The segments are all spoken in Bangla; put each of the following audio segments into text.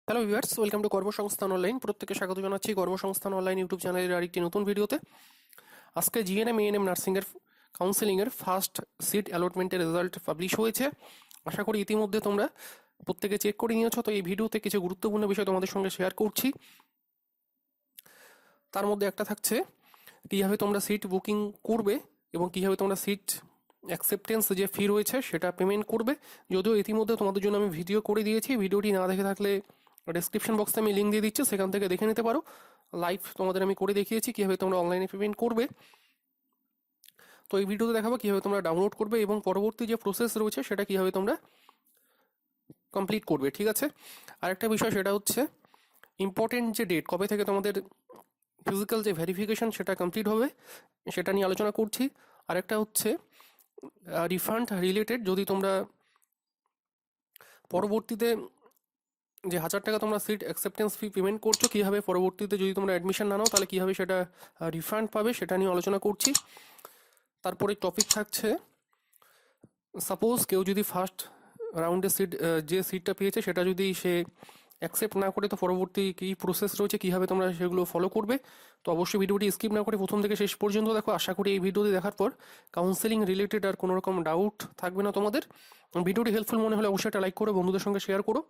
হ্যালো ভিউয়ার্স, ওয়েলকাম টু কর্মসংস্থান অনলাইন। প্রত্যেককে স্বাগত জানাচ্ছি কর্মসংস্থান অনলাইন ইউটিউব চ্যানেলের আরেকটি নতুন ভিডিওতে। আজকে জিএনএম এএনএম নার্সিংয়ের কাউন্সেলিংয়ের ফার্স্ট সিট অ্যালটমেন্টের রেজাল্ট পাবলিশ হয়েছে। আশা করি ইতিমধ্যে তোমরা প্রত্যেকে চেক করে নিয়েছো। তো এই ভিডিওতে কিছু গুরুত্বপূর্ণ বিষয় তোমাদের সঙ্গে শেয়ার করছি। তার মধ্যে একটা থাকছে কীভাবে তোমরা সিট বুকিং করবে এবং কীভাবে তোমরা সিট অ্যাকসেপ্টেন্স যে ফি রয়েছে সেটা পেমেন্ট করবে। যদিও ইতিমধ্যে তোমাদের জন্য আমি ভিডিও করে দিয়েছি, ভিডিওটি না দেখে থাকলে ডেসক্রিপশন বক্সে আমি লিঙ্ক দিয়ে দিচ্ছি, সেখান থেকে দেখে নিতে পারো। লাইভ তোমাদের আমি করে দেখিয়েছি কীভাবে তোমরা অনলাইনে পেমেন্ট করবে। তো এই ভিডিওতে দেখাবো কীভাবে তোমরা ডাউনলোড করবে এবং পরবর্তী যে প্রসেস রয়েছে সেটা কীভাবে তোমরা কমপ্লিট করবে, ঠিক আছে। আরেকটা বিষয় সেটা হচ্ছে ইম্পর্টেন্ট যে ডেট, কবে থেকে তোমাদের ফিজিক্যাল যে ভেরিফিকেশন সেটা কমপ্লিট হবে সেটা নিয়ে আলোচনা করছি। আরেকটা হচ্ছে রিফান্ড রিলেটেড, যদি তোমরা পরবর্তীতে যে 1000 টাকা তোমরা সিট অ্যাকসেপ্টেন্স ফি পেমেন্ট করছো, কীভাবে পরবর্তীতে যদি তোমরা অ্যাডমিশন না নাও তাহলে কীভাবে সেটা রিফান্ড পাবে সেটা নিয়ে আলোচনা করছি। তারপরে টপিক থাকছে সাপোজ কেউ যদি ফার্স্ট রাউন্ডে সিট যে সিটটা পেয়েছে সেটা যদি সে অ্যাকসেপ্ট না করে, তো পরবর্তী কী প্রসেস রয়েছে, কীভাবে তোমরা সেগুলো ফলো করবে। তো অবশ্যই ভিডিওটি স্কিপ না করে প্রথম থেকে শেষ পর্যন্ত দেখো। আশা করি এই ভিডিওটি দেখার পর কাউন্সেলিং রিলেটেড আর কোনো রকম ডাউট থাকবে না তোমাদের। ভিডিওটি হেল্পফুল মনে হলে অবশ্যই একটা লাইক করো, বন্ধুদের সঙ্গে শেয়ার করো।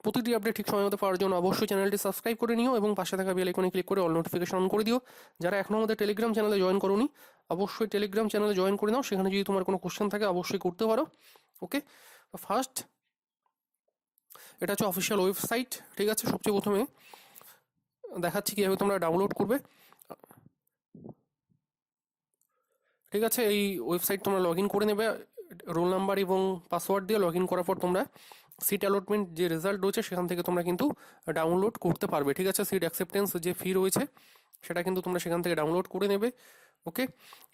প্রতিটি আপডেট ঠিক সময় মতো পাওয়ার জন্য অবশ্যই চ্যানেলটি সাবস্ক্রাইব করে নিও এবং পাশে থাকা বেল আইকনে ক্লিক করে অল নোটিফিকেশন অন করে দিও। যারা এখনও আমাদের টেলিগ্রাম চ্যানেলে জয়েন করোনি অবশ্যই টেলিগ্রাম চ্যানেলে জয়েন করে নাও, সেখানে যদি তোমার কোনো কোশ্চেন থাকে অবশ্যই করতে পারো। ওকে, ফার্স্ট এটা হচ্ছে অফিসিয়াল ওয়েবসাইট, ঠিক আছে। সবচেয়ে প্রথমে দেখাচ্ছি কীভাবে তোমরা ডাউনলোড করবে, ঠিক আছে। এই ওয়েবসাইট তোমরা লগ ইন করে নেবে রোল নাম্বার এবং পাসওয়ার্ড দিয়ে। লগ ইন করার পর তোমরা সিট অ্যালটমেন্ট যে রেজাল্ট রয়েছে সেখান থেকে তোমরা কিন্তু ডাউনলোড করতে পারবে, ঠিক আছে। সিট অ্যাকসেপ্টেন্স যে ফি রয়েছে সেটা কিন্তু তোমরা সেখান থেকে ডাউনলোড করে নেবে। ওকে,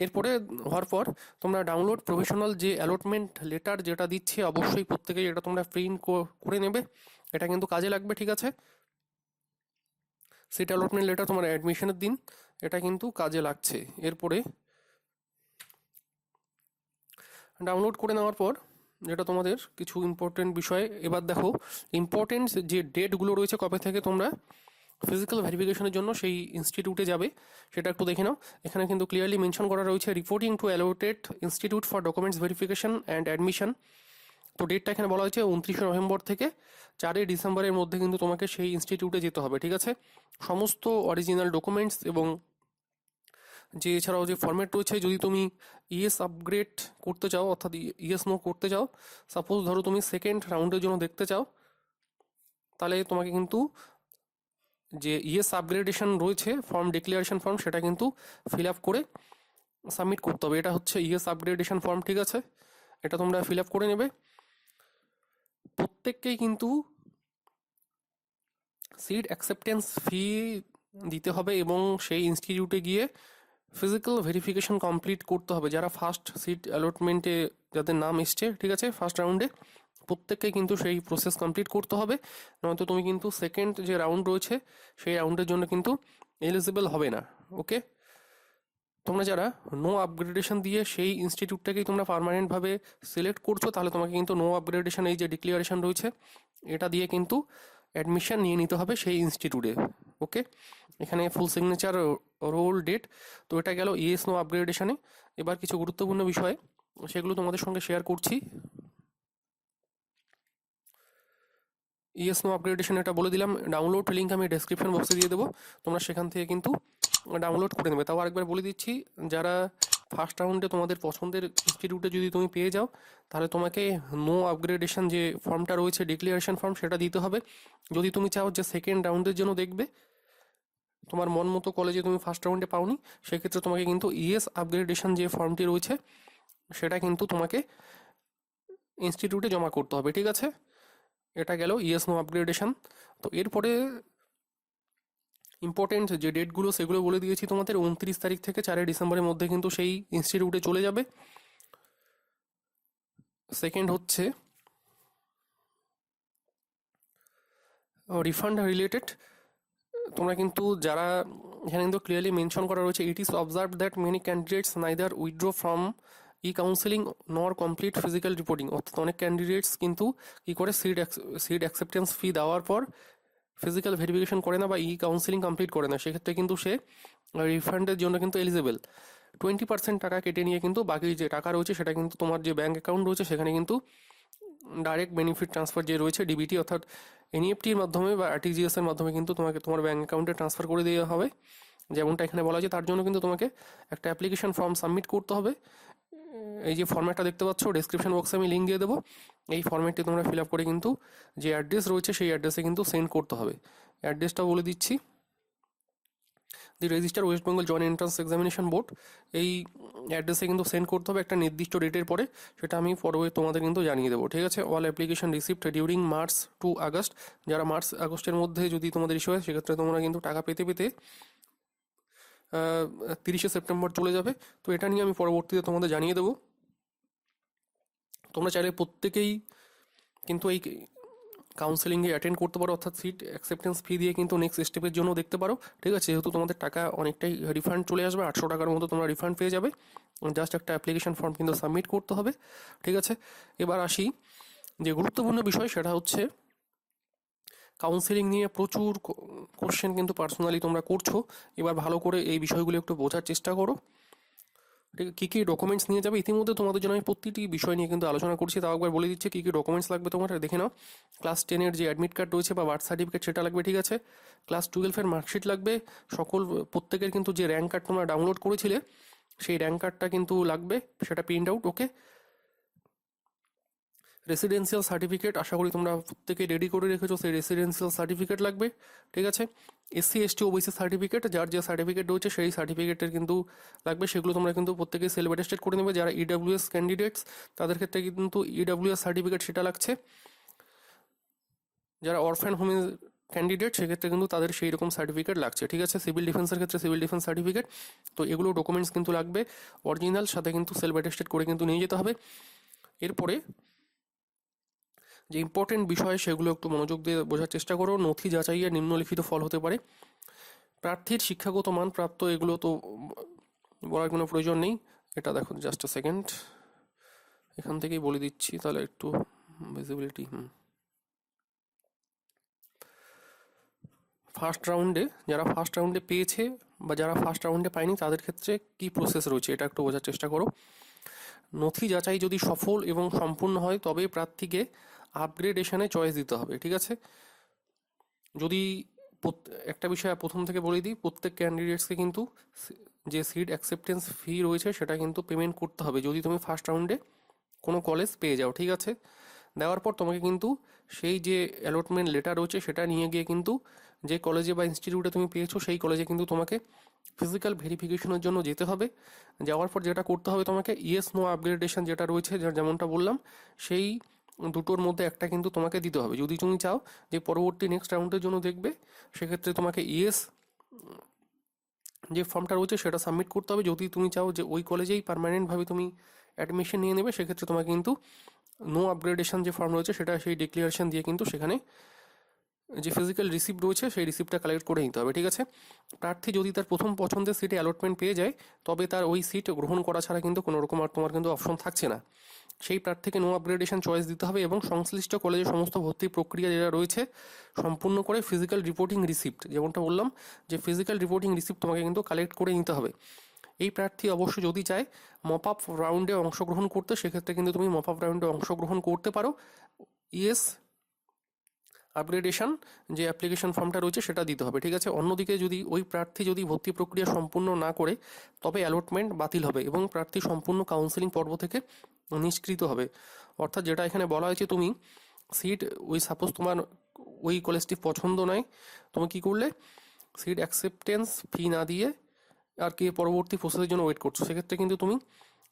এরপরে হওয়ার পর তোমরা ডাউনলোড প্রফেশনাল যে অ্যালটমেন্ট লেটার যেটা দিচ্ছে অবশ্যই প্রত্যেকেই এটা তোমরা প্রিন্ট করে নেবে, এটা কিন্তু কাজে লাগবে, ঠিক আছে। সিট অ্যালটমেন্ট লেটার তোমার অ্যাডমিশনের দিন এটা কিন্তু কাজে লাগছে। এরপরে ডাউনলোড করে নেওয়ার পর যেটা তোমাদের কিছু ইম্পর্টেন্ট বিষয়, এবার দেখো ইম্পর্টেন্ট যে ডেটগুলো রয়েছে কবে থেকে তোমরা ফিজিক্যাল ভেরিফিকেশনের জন্য সেই ইনস্টিটিউটে যাবে সেটা একটু দেখে নাও। এখানে কিন্তু ক্লিয়ারলি মেনশন করা রয়েছে reporting two allotted institute for documents verification and admission. তো ডেটটা এখানে বলা হয়েছে 29শে নভেম্বর থেকে 4ই ডিসেম্বরের মধ্যে কিন্তু তোমাকে সেই ইনস্টিটিউটে যেতে হবে, ঠিক আছে। সমস্ত অরিজিনাল ডকুমেন্টস এবং যে এছাড়াও যে ফর্ম্যাট রয়েছে, যদি তুমি ইএস আপগ্রেড করতে চাও অর্থাৎ ইএস নো করতে চাও, সাপোজ ধরো তুমি সেকেন্ড রাউন্ডের জন্য দেখতে চাও, তাহলে তোমাকে কিন্তু যে ইএস আপগ্রেডেশন রয়েছে ফর্ম, ডিক্লারেশন ফর্ম, সেটা কিন্তু ফিল আপ করে সাবমিট করতে হবে। এটা হচ্ছে ইএস আপগ্রেডেশন ফর্ম, ঠিক আছে। এটা তোমরা ফিল আপ করে নেবে। প্রত্যেককেই কিন্তু সিট অ্যাকসেপ্টেন্স ফি দিতে হবে এবং সেই ইনস্টিটিউটে গিয়ে ফিজিক্যাল ভেরিফিকেশন কমপ্লিট করতে হবে। যারা ফার্স্ট সিট অ্যালটমেন্টে যাদের নাম এসছে, ঠিক আছে, ফার্স্ট রাউন্ডে, প্রত্যেককে কিন্তু সেই প্রসেস কমপ্লিট করতে হবে, নয়তো তুমি কিন্তু সেকেন্ড যে রাউন্ড রয়েছে সেই রাউন্ডের জন্য কিন্তু এলিজিবল হবে না। ওকে, তোমরা যারা নো আপগ্রেডেশন দিয়ে সেই ইনস্টিটিউটটাকেই তোমরা পার্মানেন্টভাবে সিলেক্ট করছো, তাহলে তোমাকে কিন্তু নো আপগ্রেডেশন এই যে ডিক্লারেশন রয়েছে এটা দিয়ে কিন্তু অ্যাডমিশন নিয়ে নিতে হবে সেই ইনস্টিটিউটে। ওকে, এখানে ফুল সিগনেচার, রোল, ডেট। তো এটা গেল ইএস নো আপগ্রেডেশনে। এবার কিছু গুরুত্বপূর্ণ বিষয় সেগুলো তোমাদের সঙ্গে শেয়ার করছি। ইএস নো আপগ্রেডেশন এটা বলে দিলাম, ডাউনলোড লিঙ্ক আমি ডেসক্রিপশন বক্সে দিয়ে দেবো, তোমরা সেখান থেকে কিন্তু ডাউনলোড করে নেবে। তাও আরেকবার বলে দিচ্ছি, যারা ফার্স্ট রাউন্ডে তোমাদের পছন্দের ইনস্টিটিউটে যদি তুমি পেয়ে যাও, তাহলে তোমাকে নো আপগ্রেডেশন যে ফর্মটা রয়েছে ডিক্লারেশন ফর্ম সেটা দিতে হবে। যদি তুমি চাও যে সেকেন্ড রাউন্ডের জন্য দেখবে, তোমার মন মতো কলেজে তুমি ফার্স্ট রাউন্ডে পাওনি, সেক্ষেত্রে তোমাকে কিন্তু ইএস আপগ্রেডেশন যে ফর্মটি রয়েছে সেটা কিন্তু তোমাকে ইনস্টিটিউটে জমা করতে হবে, ঠিক আছে। এটা গেল ইএস নো আপগ্রেডেশন। তো এরপরে ইম্পর্টেন্ট যে ডেটগুলো সেগুলো বলে দিয়েছি তোমাদের। 29 তারিখ থেকে 4 ডিসেম্বরের মধ্যে কিন্তু সেই ইনস্টিটিউটে চলে যাবে। সেকেন্ড হচ্ছে রিফান্ড রিলেটেড। তোমরা কিন্তু যারা এখানে কিন্তু ক্লিয়ারলি মেনশন করা রয়েছে, it is observe that many candidates neither withdraw from E counselling নর কমপ্লিট ফিজিক্যাল রিপোর্টিং, অর্থাৎ অনেক ক্যান্ডিডেটস কিন্তু কী করে সিট অ্যাকসেপ্টেন্স ফি দেওয়ার পর ফিজিক্যাল ভেরিফিকেশন করে না বা ই কাউন্সেলিং কমপ্লিট করে না, সেক্ষেত্রে কিন্তু সে রিফান্ডের জন্য কিন্তু এলিজেবল। 20% টাকা কেটে নিয়ে কিন্তু বাকি যে টাকা রয়েছে সেটা কিন্তু তোমার যে ব্যাঙ্ক অ্যাকাউন্ট রয়েছে সেখানে কিন্তু ডাইরেক্ট বেনিফিট ট্রান্সফার যে রয়েছে ডিবিটি অর্থাৎ এনইএফটির মাধ্যমে বা আরটিজিএস এর মাধ্যমে কিন্তু তোমাকে তোমার ব্যাঙ্ক অ্যাকাউন্টে ট্রান্সফার করে দেওয়া হবে, যেমনটা এখানে বলা হয়েছে। তার জন্য কিন্তু তোমাকে একটা অ্যাপ্লিকেশন ফর্ম সাবমিট করতে হবে। এই যে ফর্ম্যাটটা দেখতে পাচ্ছ ডেসক্রিপশন বক্সে আমি লিঙ্ক দিয়ে দেবো, এই ফর্ম্যাটটি তোমরা ফিল আপ করে কিন্তু যে অ্যাড্রেস রয়েছে সেই অ্যাড্রেসে কিন্তু সেন্ড করতে হবে। অ্যাড্রেসটা বলে দিচ্ছি, the registrar West Bengal joint entrance examination board, এই অ্যাড্রেসে কিন্তু সেন্ড করতে হবে একটা নির্দিষ্ট ডেটের পরে, সেটা আমি পরে তোমাদের কিন্তু জানিয়ে দেবো, ঠিক আছে। All application receipt during March to August, যারা মার্চ আগস্টের মধ্যে যদি তোমাদের ইস্যু হয় সেক্ষেত্রে তোমরা কিন্তু টাকা পেতে পেতে 30শে সেপ্টেম্বর চলে যাবে। তো এটা নিয়ে আমি পরবর্তীতে তোমাদের জানিয়ে দেবো। তোমরা চাইলে প্রত্যেকেই কিন্তু এই কাউন্সেলিংয়ে অ্যাটেন্ড করতে পারো, অর্থাৎ সিট অ্যাকসেপ্টেন্স ফি দিয়ে কিন্তু নেক্সট স্টেপের জন্য দেখতে পারো, ঠিক আছে। যেহেতু তোমাদের টাকা অনেকটাই রিফান্ড চলে আসবে, 800 টাকার মতো তোমরা রিফান্ড পেয়ে যাবে, জাস্ট একটা অ্যাপ্লিকেশন ফর্ম কিন্তু সাবমিট করতে হবে, ঠিক আছে। এবার আসি যে গুরুত্বপূর্ণ বিষয়, সেটা হচ্ছে কাউন্সেলিং নিয়ে প্রচুর কোশ্চেন কিন্তু পার্সোনালি তোমরা করছো। এবার ভালো করে এই বিষয়গুলো একটু বোঝার চেষ্টা করো, ঠিক কী কী ডকুমেন্টস নিয়ে যাবে। ইতিমধ্যে তোমাদের জন্য আমি প্রতিটি বিষয় নিয়ে কিন্তু আলোচনা করছি, তাও একবার বলে দিচ্ছি কী কী ডকুমেন্টস লাগবে তোমার দেখে নাও। ক্লাস 10-এর যে অ্যাডমিট কার্ড রয়েছে বা বার্থ সার্টিফিকেট সেটা লাগবে, ঠিক আছে। ক্লাস 12-এর মার্কশিট লাগবে, প্রত্যেকের কিন্তু যে র্যাঙ্ক কার্ড তোমরা ডাউনলোড করেছিলে সেই র্যাঙ্ক কার্ডটা কিন্তু লাগবে, সেটা প্রিন্ট আউট, ওকে। রেসিডেন্সিয়াল সার্টিফিকেট আশা করি তোমরা প্রত্যেকে রেডি করে রেখেছো, সেই রেসিডেন্সিয়াল সার্টিফিকেট লাগবে, ঠিক আছে। এসসি এসটি ওবিসি সার্টিফিকেট, যার যে সার্টিফিকেট রয়েছে সেই সার্টিফিকেটের কিন্তু লাগবে, সেগুলো তোমরা কিন্তু প্রত্যেকে সেলফ অ্যাটেস্টেড করে নেবে। যারা ইডাব্লিউএস ক্যান্ডিডেটস তাদের ক্ষেত্রে কিন্তু ইডাব্লিউএস সার্টিফিকেট সেটা লাগছে। যারা অরফ্যান হোমের ক্যান্ডিডেট সেক্ষেত্রে কিন্তু তাদের সেই রকম সার্টিফিকেট লাগছে, ঠিক আছে। সিভিল ডিফেন্সের ক্ষেত্রে সিভিল ডিফেন্স সার্টিফিকেট, তো এগুলো ডকুমেন্টস কিন্তু লাগবে অরিজিনাল, সাথে কিন্তু সেলফ অ্যাটেস্টেড করে কিন্তু নিয়ে যেতে হবে। এরপরে যে ইম্পর্টেন্ট বিষয় সেগুলো একটু মনোযোগ দিয়ে বোঝার চেষ্টা করো। নথি যাচাইয়ের নিম্নলিখিত ফল হতে পারে: প্রার্থীর শিক্ষাগত মান প্রাপ্ত, এগুলো তো বলার কোনো প্রয়োজন নেই, এটা দেখো জাস্ট আ সেকেন্ড, এখান থেকেই বলে দিচ্ছি তাহলে একটু ভিজিবিলিটি। ফার্স্ট রাউন্ডে যারা ফার্স্ট রাউন্ডে পেয়েছে বা যারা ফার্স্ট রাউন্ডে পায়নি তাদের ক্ষেত্রে কি প্রসেস রয়েছে এটা একটু বোঝার চেষ্টা করো। নথি যাচাই যদি সফল এবং সম্পূর্ণ হয় তবে প্রার্থীকে আপগ্রেডেশনে চয়েস দিতে হবে, ঠিক আছে। যদি একটা বিষয় প্রথম থেকে বলে দিই, প্রত্যেক ক্যান্ডিডেটসকে কিন্তু যে সিট অ্যাকসেপ্টেন্স ফি রয়েছে সেটা কিন্তু পেমেন্ট করতে হবে যদি তুমি ফার্স্ট রাউন্ডে কোনো কলেজ পেয়ে যাও, ঠিক আছে। দেওয়ার পর তোমাকে কিন্তু সেই যে অ্যালটমেন্ট লেটার রয়েছে সেটা নিয়ে গিয়ে কিন্তু যে কলেজে বা ইনস্টিটিউটে তুমি পেয়েছো সেই কলেজে কিন্তু তোমাকে ফিজিক্যাল ভেরিফিকেশনের জন্য যেতে হবে। যাওয়ার পর যেটা করতে হবে তোমাকে ইয়েস নো আপগ্রেডেশন যেটা রয়েছে যেমনটা বললাম সেই দুটোর মধ্যে একটা কিন্তু তোমাকে দিতে হবে। যদি তুমি চাও যে পরবর্তী নেক্সট রাউন্ডের জন্য দেখবে সেক্ষেত্রে তোমাকে ইয়েস যে ফর্মটা রয়েছে সেটা সাবমিট করতে হবে। যদি তুমি চাও যে ওই কলেজেই পার্মানেন্টভাবে তুমি অ্যাডমিশন নিয়ে নেবে সেক্ষেত্রে তোমাকে কিন্তু নো আপগ্রেডেশন যে ফর্ম রয়েছে সেটা সেই ডিক্লারেশন দিয়ে কিন্তু সেখানে যে ফিজিক্যাল রিসিপ্ট রয়েছে সেই রিসিপ্টটা কালেক্ট করে নিতে হবে, ঠিক আছে। প্রার্থী যদি তার প্রথম পছন্দের সিটে অ্যালটমেন্ট পেয়ে যায় তবে তার ওই সিট গ্রহণ করা ছাড়া কিন্তু কোনো রকম আর তোমার কিন্তু অপশন থাকছে না। সেই প্রার্থীকে নো আপগ্রেডেশন চয়েস দিতে হবে এবং সংশ্লিষ্ট কলেজের সমস্ত ভর্তি প্রক্রিয়া যেটা রয়েছে সম্পূর্ণ করে ফিজিক্যাল রিপোর্টিং রিসিপ্ট, যেমনটা বললাম যে ফিজিক্যাল রিপোর্টিং রিসিপ্ট তোমাকে কিন্তু কালেক্ট করে নিতে হবে। এই প্রার্থী অবশ্য যদি চায় মপ আপ রাউন্ডে অংশগ্রহণ করতে সেক্ষেত্রে কিন্তু তুমি মপ আপ রাউন্ডে অংশগ্রহণ করতে পারো। ইয়েস আপগ্রেডেশন যে অ্যাপ্লিকেশন ফর্মটা রয়েছে সেটা দিতে হবে, ঠিক আছে। অন্যদিকে যদি ওই প্রার্থী যদি ভর্তি প্রক্রিয়া সম্পূর্ণ না করে তবে অ্যালটমেন্ট বাতিল হবে এবং প্রার্থী সম্পূর্ণ কাউন্সেলিং পর্ব থেকে নিষ্কৃত হবে। অর্থাৎ যেটা এখানে বলা হয়েছে, তুমি সিট ওই সাপোজ তোমার ওই কলেজটি পছন্দ নয়, তুমি কি করলে সিট অ্যাকসেপ্টেন্স ফি না দিয়ে আর কি পরবর্তী প্রসেসের জন্য ওয়েট করছো, সেক্ষেত্রে কিন্তু তুমি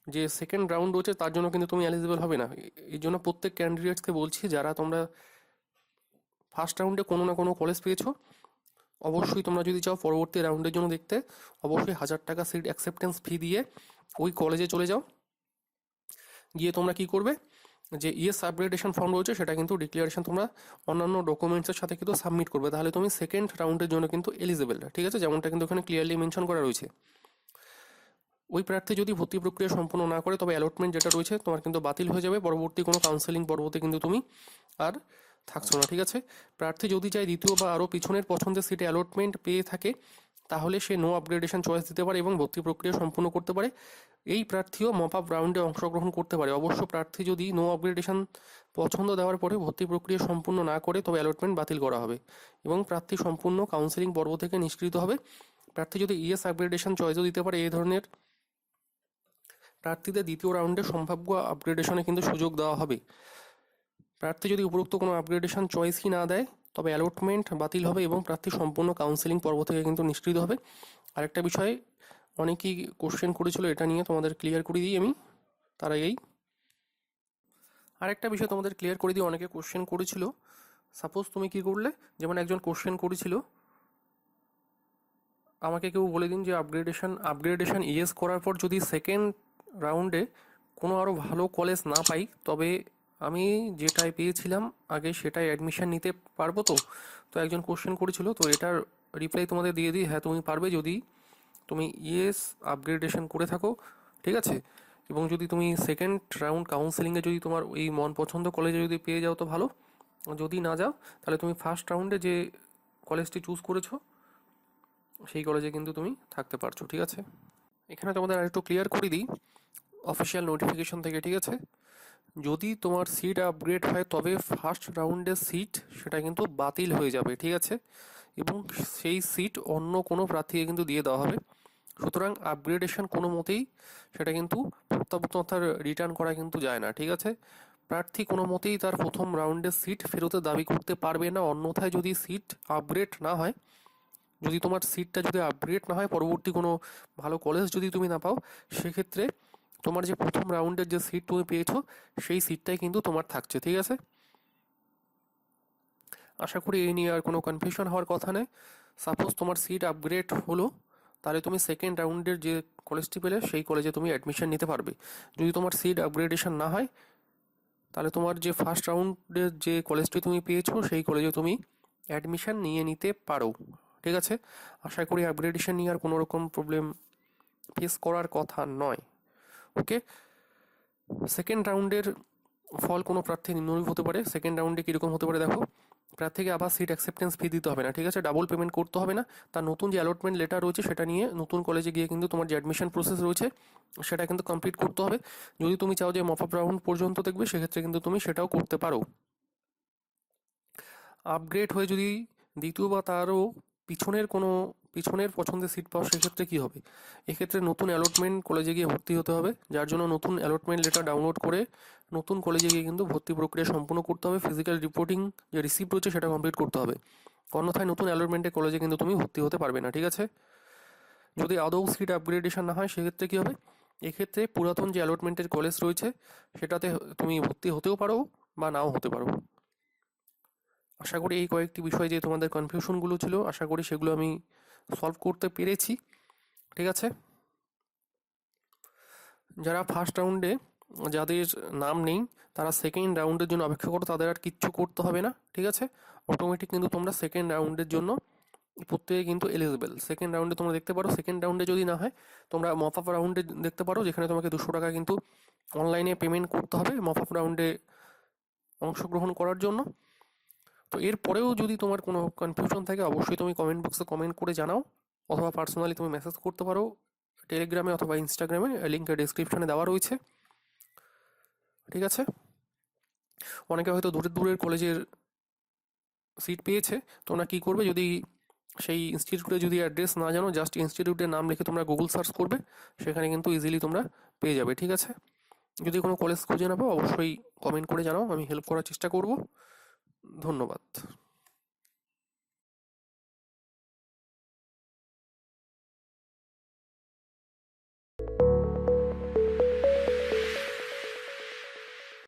যে সেকেন্ড রাউন্ড রয়েছে তার জন্য কিন্তু তুমি এলিজিবল হবে না। এই জন্য প্রত্যেক ক্যান্ডিডেটসকে বলছি যারা তোমরা ফার্স্ট রাউন্ডে কোনো না কোনো কলেজ পেয়েছো অবশ্যই তোমরা যদি চাও পরবর্তী রাউন্ডের জন্য দেখতে অবশ্যই 1000 টাকা সিট অ্যাকসেপ্টেন্স ফি দিয়ে ওই কলেজে চলে যাও। গিয়ে তোমরা কি করবে, যে ইয়েস আপগ্রেডেশন ফর্ম রয়েছে সেটা কিন্তু ডিক্লারেশন তোমরা অন্যান্য ডকুমেন্টসের সাথে কিন্তু সাবমিট করবে, তাহলে তুমি সেকেন্ড রাউন্ডের জন্য কিন্তু এলিজিবল, ঠিক আছে। যেমনটা কিন্তু এখানে ক্লিয়ারলি মেনশন করা রয়েছে। ওই প্রার্থী যদি ভর্তি প্রক্রিয়া সম্পন্ন না করে তবে অ্যালটমেন্ট যেটা রয়েছে তোমার কিন্তু বাতিল হয়ে যাবে, পরবর্তী কোনো কাউন্সেলিং পর্বতে কিন্তু তুমি আর থাকছো না, ঠিক আছে। প্রার্থী যদি চায় দ্বিতীয় বা আরও পিছনের পছন্দের সিটে অ্যালটমেন্ট পেয়ে থাকে তাহলে সে নো আপগ্রেডেশন চয়েস দিতে পারে এবং ভর্তি প্রক্রিয়া সম্পূর্ণ করতে পারে। এই প্রার্থীও মপ আপ রাউন্ডে অংশগ্রহণ করতে পারে। অবশ্য প্রার্থী যদি নো আপগ্রেডেশন পছন্দ দেওয়ার পরে ভর্তি প্রক্রিয়া সম্পূর্ণ না করে তবে অ্যালটমেন্ট বাতিল করা হবে এবং প্রার্থী সম্পূর্ণ কাউন্সেলিং পর্ব থেকে নিষ্কৃত হবে। প্রার্থী যদি ইএস আপগ্রেডেশন চয়েসও দিতে পারে, এই ধরনের প্রার্থীদের দ্বিতীয় রাউন্ডে সম্ভাব্য আপগ্রেডেশনে কিন্তু সুযোগ দেওয়া হবে। প্রার্থী যদি উপরোক্ত কোনো আপগ্রেডেশন চয়েসই না দেয় তবে অ্যালটমেন্ট বাতিল হবে এবং প্রার্থী সম্পূর্ণ কাউন্সেলিং পর্ব থেকে কিন্তু নিষ্কৃত হবে। আরেকটা বিষয় অনেকেই কোশ্চেন করেছিল, এটা নিয়ে তোমাদের ক্লিয়ার করে দিই আমি তার আগেই। আরেকটা বিষয় তোমাদের ক্লিয়ার করে দিই, অনেকে কোশ্চেন করেছিল, সাপোজ তুমি কি করলে, যেমন একজন কোশ্চেন করেছিল আমাকে কেউ বলে দিন যে আপগ্রেডেশন ইয়েস করার পর যদি সেকেন্ড রাউন্ডে কোনো আরও ভালো কলেজ না পাই তবে আমি যেটাই পেয়েছিলাম আগে সেটাই অ্যাডমিশন নিতে পারবো। তো একজন কোশ্চেন করেছিল, তো এটার রিপ্লাই তোমাদের দিয়ে দিই, হ্যাঁ তুমি পারবে যদি তুমি ইয়েস আপগ্রেডেশন করে থাকো, ঠিক আছে। এবং যদি তুমি সেকেন্ড রাউন্ড কাউন্সেলিংয়ে যদি তোমার এই মন পছন্দ কলেজে যদি পেয়ে যাও তো ভালো, যদি না যাও তাহলে তুমি ফার্স্ট রাউন্ডে যে কলেজটি চুজ করেছো সেই কলেজে কিন্তু তুমি থাকতে পারছো, ঠিক আছে। এখানে তোমাদের আরেকটু ক্লিয়ার করে দিই অফিসিয়াল নোটিফিকেশন থেকে, ঠিক আছে। যদি তোমার সিট আপগ্রেড হয় তবে ফার্স্ট রাউন্ডের সিট সেটা কিন্তু বাতিল হয়ে যাবে, ঠিক আছে, এবং সেই সিট অন্য কোনো প্রার্থীকে কিন্তু দিয়ে দেওয়া হবে। সুতরাং আপগ্রেডেশন কোনো মতেই সেটা কিন্তু প্রত্যাবর্তন অর্থাৎ রিটার্ন করা কিন্তু যায় না, ঠিক আছে। প্রার্থী কোনো মতেই তার প্রথম রাউন্ডের সিট ফেরতের দাবি করতে পারবে না, অন্যথায় যদি সিট আপগ্রেড না হয়, যদি তোমার সিটটা যদি আপগ্রেড না হয়, পরবর্তী কোনো ভালো কলেজ যদি তুমি না পাও, সেক্ষেত্রে তোমার যে প্রথম রাউন্ডের যে সিট তুমি পেয়েছো সেই সিটটাই কিন্তু তোমার থাকছে, ঠিক আছে। আশা করি এই নিয়ে আর কোনো কনফিউশন হওয়ার কথা নেই। সাপোজ তোমার সিট আপগ্রেড হলো তাহলে তুমি সেকেন্ড রাউন্ডের যে কলেজটি পেলে সেই কলেজে তুমি অ্যাডমিশন নিতে পারবে। যদি তোমার সিট আপগ্রেডেশন না হয় তাহলে তোমার যে ফার্স্ট রাউন্ডের যে কলেজটি তুমি পেয়েছো সেই কলেজে তুমি অ্যাডমিশন নিয়ে নিতে পারো, ঠিক আছে। আশা করি আপগ্রেডেশন নিয়ে আর কোনো রকম প্রবলেম ফেস করার কথা নয়। ওকে, সেকেন্ড রাউন্ডের ফল কোনো প্রার্থী নিম্নরূপ হতে পারে। সেকেন্ড রাউন্ডে কীরকম হতে পারে দেখো, প্রার্থীকে আবার সিট অ্যাকসেপ্টেন্স ফি দিতে হবে না, ঠিক আছে, ডাবল পেমেন্ট করতে হবে না। তার নতুন যে অ্যালটমেন্ট লেটার রয়েছে সেটা নিয়ে নতুন কলেজে গিয়ে কিন্তু তোমার যে অ্যাডমিশন প্রসেস রয়েছে সেটা কিন্তু কমপ্লিট করতে হবে। যদি তুমি চাও যে মপ আপ রাউন্ড পর্যন্ত দেখবে সেক্ষেত্রে কিন্তু তুমি সেটাও করতে পারো। আপগ্রেড হয়ে যদি দ্বিতীয় বা তারও পিছনের পছন্দের সিট পাও সেক্ষেত্রে কী হবে, এক্ষেত্রে নতুন অ্যালটমেন্ট কলেজে গিয়ে ভর্তি হতে হবে, যার জন্য নতুন অ্যালটমেন্ট লেটার ডাউনলোড করে নতুন কলেজে গিয়ে কিন্তু ভর্তি প্রক্রিয়া সম্পূর্ণ করতে হবে। ফিজিক্যাল রিপোর্টিং যে রিসিপ্ট রয়েছে সেটা কমপ্লিট করতে হবে, অন্যথায় নতুন অ্যালটমেন্টের কলেজে কিন্তু তুমি ভর্তি হতে পারবে না, ঠিক আছে। যদি আদৌ সিট আপগ্রেডেশন না হয় সেক্ষেত্রে কী হবে, এক্ষেত্রে পুরাতন যে অ্যালটমেন্টের কলেজ রয়েছে সেটাতে তুমি ভর্তি হতেও পারো বা নাও হতে পারো। আশা করি এই কয়েকটি বিষয় যে তোমাদের কনফিউশনগুলো ছিল আশা করি সেগুলো আমি সলভ করতে পেরেছি, ঠিক আছে। যারা ফার্স্ট রাউন্ডে যাদের নাম নেই তারা সেকেন্ড রাউন্ডের জন্য অপেক্ষা করো, তাদের আর কিচ্ছু করতে হবে না, ঠিক আছে। অটোমেটিক কিন্তু তোমরা সেকেন্ড রাউন্ডের জন্য প্রত্যেকে কিন্তু এলিজিবল। সেকেন্ড রাউন্ডে তোমরা দেখতে পারো, সেকেন্ড রাউন্ডে যদি না হয় তোমরা মপ আপ রাউন্ডে দেখতে পারো, যেখানে তোমাকে 200 টাকা কিন্তু অনলাইনে পেমেন্ট করতে হবে মপ আপ রাউন্ডে অংশগ্রহণ করার জন্য। তো এরপরেও যদি তোমার কোনো কনফিউশন থাকে অবশ্যই তুমি কমেন্ট বক্সে কমেন্ট করে জানাও, অথবা পার্সোনালি তুমি মেসেজ করতে পারো টেলিগ্রামে অথবা ইনস্টাগ্রামে, লিঙ্কটা ডিসক্রিপশনে দেওয়া রয়েছে, ঠিক আছে। অনেকে হয়তো দূরের দূরের কলেজের সিট পেয়েছে, তোমরা কী করবে, যদি সেই ইনস্টিটিউটে যদি অ্যাড্রেস না জানো জাস্ট ইনস্টিটিউটের নাম লিখে তোমরা গুগল সার্চ করবে, সেখানে কিন্তু ইজিলি তোমরা পেয়ে যাবে, ঠিক আছে। যদি কোনো কলেজ খুঁজে না পাও অবশ্যই কমেন্ট করে জানাও, আমি হেল্প করার চেষ্টা করব। ধন্যবাদ।